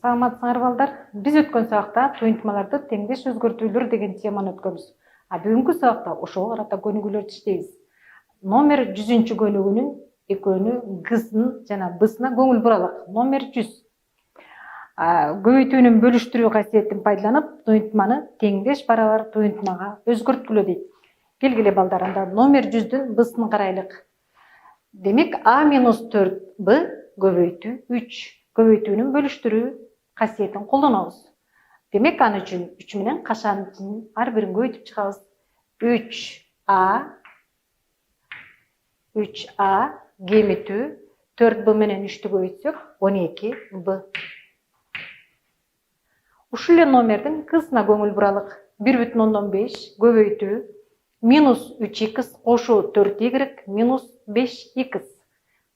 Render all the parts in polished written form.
Саламатсыңар балдар. Биз өткөн сабакта туйынтмаларды теңдеш өзгөртүүлөр деген теманы өткөнбүз. Бүгүнкү сабакта ошого карата көнүгүүлөрдү иштейбиз. Номер 100 көнүгүүнүн экөөнү G-сын жана B-сына көңүл буралык. Номер 100. Көбөйтүүнүн бөлүштүрүү касиетин пайдаланып, туйынтманы теңдеш барабар туйынтмага өзгөрткүлө дейт. Келгиле балдар, анда номер 100дүн B-сын карайлык. Демек A-4B көбөйтүү 3. Көбөйтүүнүн бөлүштүрүү касиетин колдонобуз. Демек аны үчүн 3 менен кашанын ар бирин көбөйтүп чыгабыз. 3A кемитүү 4B менен 3-тү көбөйтсөк 12B. Ушул эле номердин К-сына көңүл буралык. 1,5 көбөйтүү минус 3x кошу 4y минус 5x.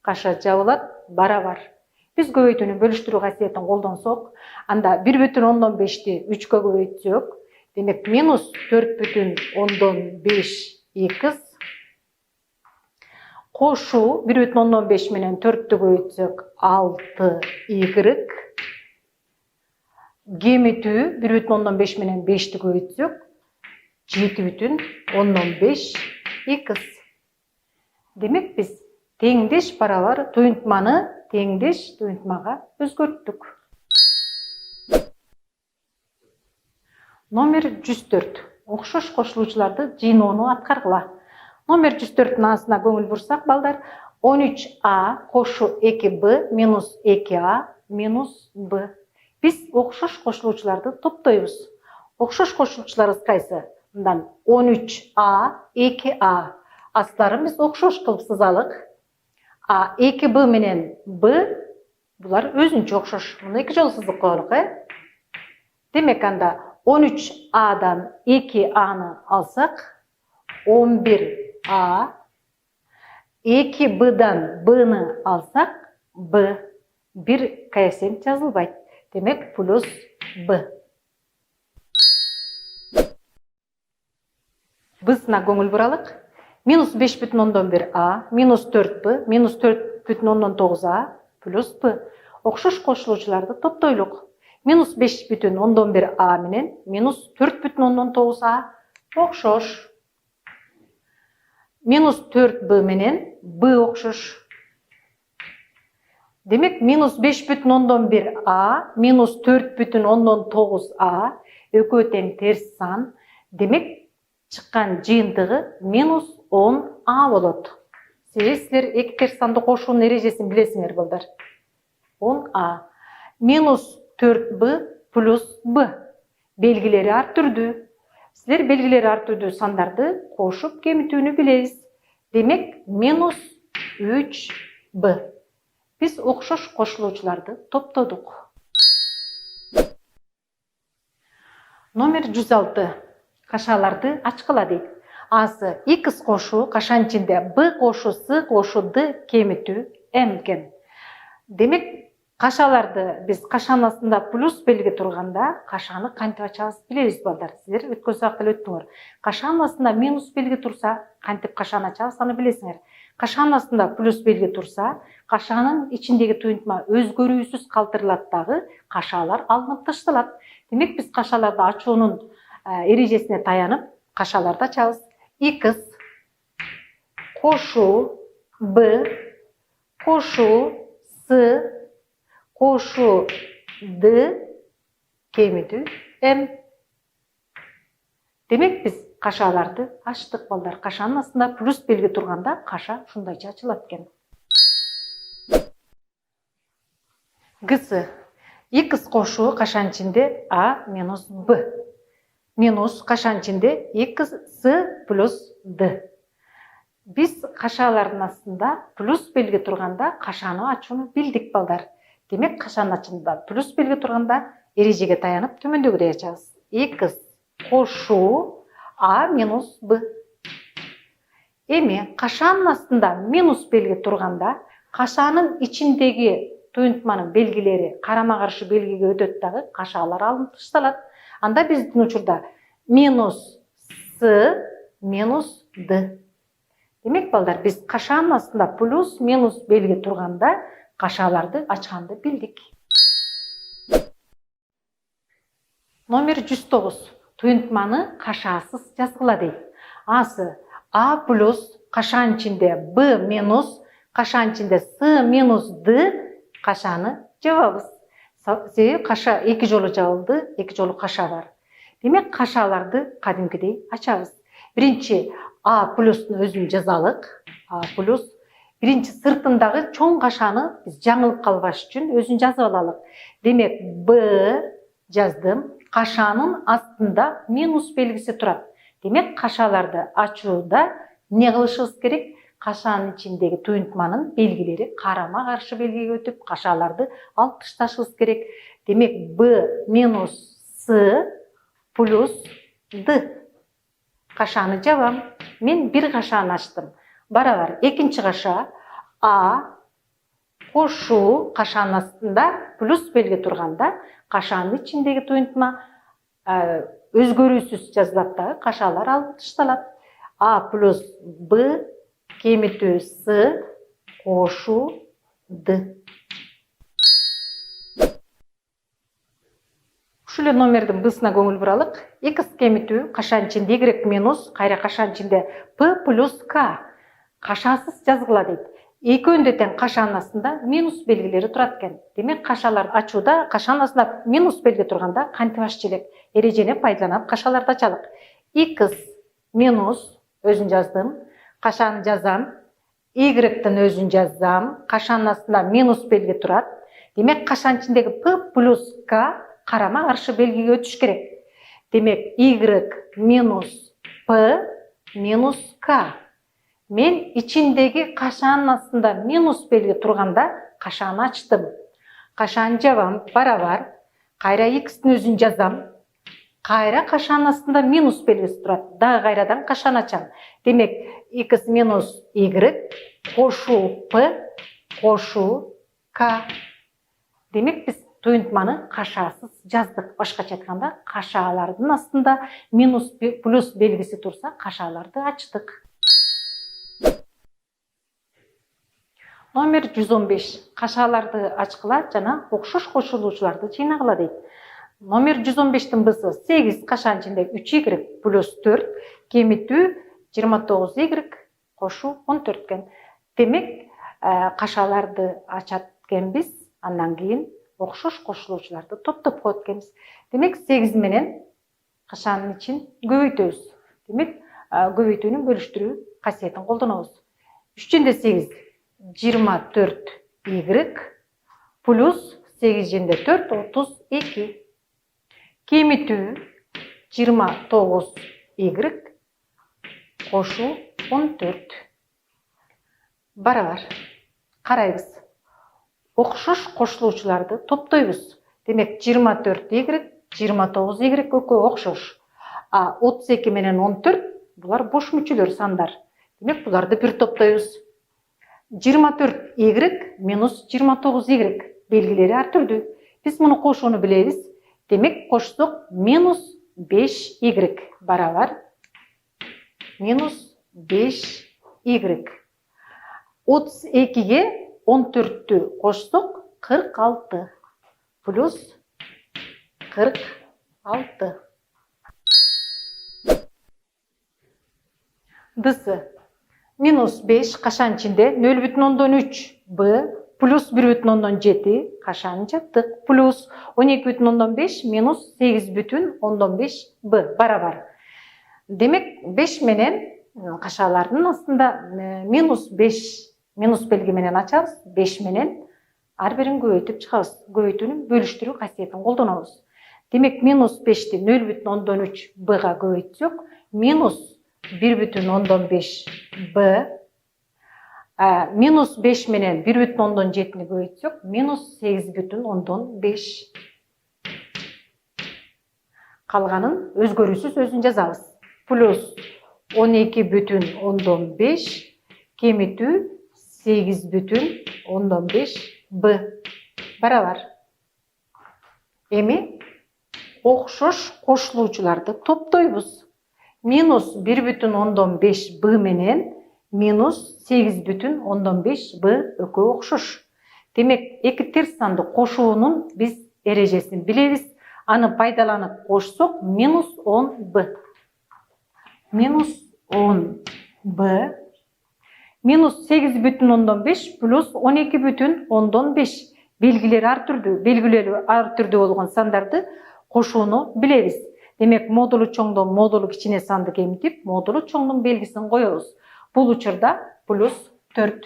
Каша жабылат барабар. Биз көбөйтүүнүн бөлүштүрүү касиетин колдонсок, анда 1,5-ти 3-кө көбөйтсөк, демек минус 4,5x кошу 1,5 менен 4-тү көбөйтсөк 6y кемитүү 1,5 менен 5-ти көбөйтсөк 7,5x. Демек биз теңдеш барабар туйынтманы теңдеш туйынтмага өзгөрттүк. Номер 104. Окшош кошулуучуларды жыйноону аткаргыла. Номер 104-түн A'сына көңүл бурсак, балдар, 13A кошу 2B минус 2A минус B. Биз окшош кошулуучуларды топтойбуз. Окшош кошулуучуларыбыз кайсы? Мындан 13A, 2A. Астарын биз окшош кылып сызалык. А 2B менен B булар өзүнчө окшош. Муну эки жолу сызып коелук, Демек анда 13A'дан 2A'ны алсак, 11A, 2B'дан B'ны алсак, B. Бир коэффициент жазылбайт. Демек плюс B. Б'сына көңүл буралык. Минус 5,1A, минус 4B, минус 4,9A, плюс B. Окшош кошулуучуларды топтойлук. Минус 5,1A менен минус 4,9A окшош. Минус 4B менен B окшош. Демек минус 5,1A, минус 4,9A экөө тең терс сан. Демек чыккан жыйынтыгы минус 10A болот. Силер эки терс санды кошуунун эрежесин билесиңер, балдар. 10A. Минус 4B плюс B. Белгилери ар түрдүү. Силер белгилери ар түрдүү сандарды кошуп кемитүүнү билебиз. Демек минус 3B. Биз окшош кошулуучуларды топтодук. Номер 106. Кашаларды ачкыла дейт. Асы X кошу кашанын ичинде B кошу С кошу D кемитүү M экен. Демек кашаларды биз кашанын астында плюс белги турганда кашаны кантип ачабыз билебиз, балдар. Силер өткөн сабакта өттүңөр. Кашанын астында минус белги турса, кантип кашаны ачабыз аны билесиңер. Кашанын астында плюс белги турса, кашанын ичиндеги туйынтма өзгөрүүсүз калтырылат дагы, кашалар алынып ташталат. Демек биз кашаларды ачуунун эрежесине таянып, кашаларды ачабыз. X кошу B кошу С кошу D кемитүү M. Демек биз кашаларды ачтык, балдар. Кашанын астында плюс белги турганда каша ушундайча ачылат экен. G-сы X кошу кашанын ичинде A минус B. Минус кашанын ичинде X плюс D. Биз кашалардын астында плюс белги турганда кашаны ачууну билдик, балдар. Демек кашанын ачында плюс белги турганда эрежеге таянып төмөндөгүдөй ачабыз. X кошу A минус B. Эми кашанын астында минус белги турганда кашанын ичиндеги туйынтманын белгилери карама каршы белгиге өтөт дагы, кашалар алынып ташталат. Анда биздин учурда минус С минус D. Демек, балдар, биз кашанын астында плюс минус белги турганда кашаларды ачканды билдик. Номер 109. Туйынтманы кашасыз жазгыла дейт. Асы А плюс кашанын ичинде Б минус кашанын ичинде С минус Д кашаны жабабыз. Себеби каша эки жолу жабылды, эки жолу каша бар. Демек кашаларды кадимкидей ачабыз. Биринчи А плюстун өзүн жазалык. А плюс биринчи сыртындагы чоң кашаны биз жаңылып калбаш үчүн өзүн жазып алалык. Демек Б жаздым. Кашанын астында минус белгиси турат. Демек кашаларды ачууда не кылышыбыз керек? Кашанын ичиндеги туйынтманын белгилери карама каршы белгиге өтүп, кашаларды алып ташташыбыз керек. Демек Б минус С плюс Д. Кашаны жабам. Мен бир кашаны ачтым. Барабар экинчи каша А кошу кашанын астында плюс белги турганда кашанын ичиндеги туйынтма өзгөрүүсүз жазылат дагы, кашалар алып ташталат. А плюс Б кемитүү С кошу Д. Ушул эле номердин Б'сына көңүл буралык. X кемитүү кашанын ичинде Y минус кайра кашанын ичинде P плюс K кашасыз жазгыла дейт. Экөөнү тең кашанын астында минус белгилери турат экен. Демек кашаларды ачууда кашанын астында минус белги турганда кантип аччу элек? Эрежени пайдаланып кашаларды ачалык. X минус өзүн жаздым. Кашаны жазам. Y-тен өзүн жазам. Кашанын астында минус белги турат. Демек кашанын ичиндеги P плюс K карама каршы белгиге өтүш керек. Демек Y минус P минус K. Мен ичиндеги кашанын астында минус белги турганда кашаны ачтым. Кашаны жабам, барабар. Кайра X'тин өзүн жазам. Кайра кашанын астында минус белгиси турат. Дагы кайрадан кашаны ачам. Демек X минус Y кошу P кошу K. Демек биз туйынтманы кашасыз жаздык. Башкача айтканда, кашалардын астында минус плюс белгиси турса, кашаларды ачтык. Номер 115. Кашаларды ачкыла жана окшош кошулуучуларды жыйнагыла дейт. Номер 115-тин Б'сы 8 кашанын ичинде 3Y плюс 4 кемитүү 29Y кошу 14 экен. Демек кашаларды ачат экенбиз, андан кийин окшош кошулуучуларды топтоп коет экенбиз. Демек 8 менен кашанын ичин көбөйтөбүз. Демек көбөйтүүнүн бөлүштүрүү касиетин колдонобуз. 3/8 24Y плюс 8/4 32. Кемитүү 29Y кошу 14. Барабар. Карайбыз. Окшош кошулуучуларды топтойбуз. Демек 24Y 29Y экөө окшош. А 32 менен 14 булар бош мүчөлөр сандар. Демек буларды бир топтойбуз. 24Y минус 29Y белгилери ар түрдүү. Биз муну кошууну билебиз. Демек кошсок минус 5Y барабар минус 5Y. 32-ге 14-тү кошсок 46 плюс 46. Д'сы минус 5 кашанын ичинде 0,3 Б плюс 1,7 кашаны жаптык плюс 12,5 минус 8,5 Б барабар. Демек 5 менен кашалардын астында минус 5 минус белги менен ачабыз, 5 менен ар бирин көбөйтүп чыгабыз. Көбөйтүүнүн бөлүштүрүү касиетин колдонобуз. Демек минус 5-ти 0,3 Б'га көбөйтсөк, минус 1,5 Б минус 5 менен 1,7-ни көбөйтсөк, минус 8,5. Калганын өзгөрүүсүз өзүн жазабыз. Плюс 12,5 кемитүү 8,5 Б барабар. Эми окшош кошулуучуларды топтойбуз. Минус 1,5 Б менен минус 8,5 Б экөө окшош. Демек, эки терс санды кошуунун биз эрежесин билебиз. Аны пайдаланып кошсок, минус 10b. Минус 10b. Минус 8,5 плюс 12,5. Белгілері ар түрдүү болгон сандарды кошууну билебиз. Демек, модулу чоңдон модулу кичине санды кемитип, модулу чоңдун белгисин коебуз. Бул учурда плюс 4.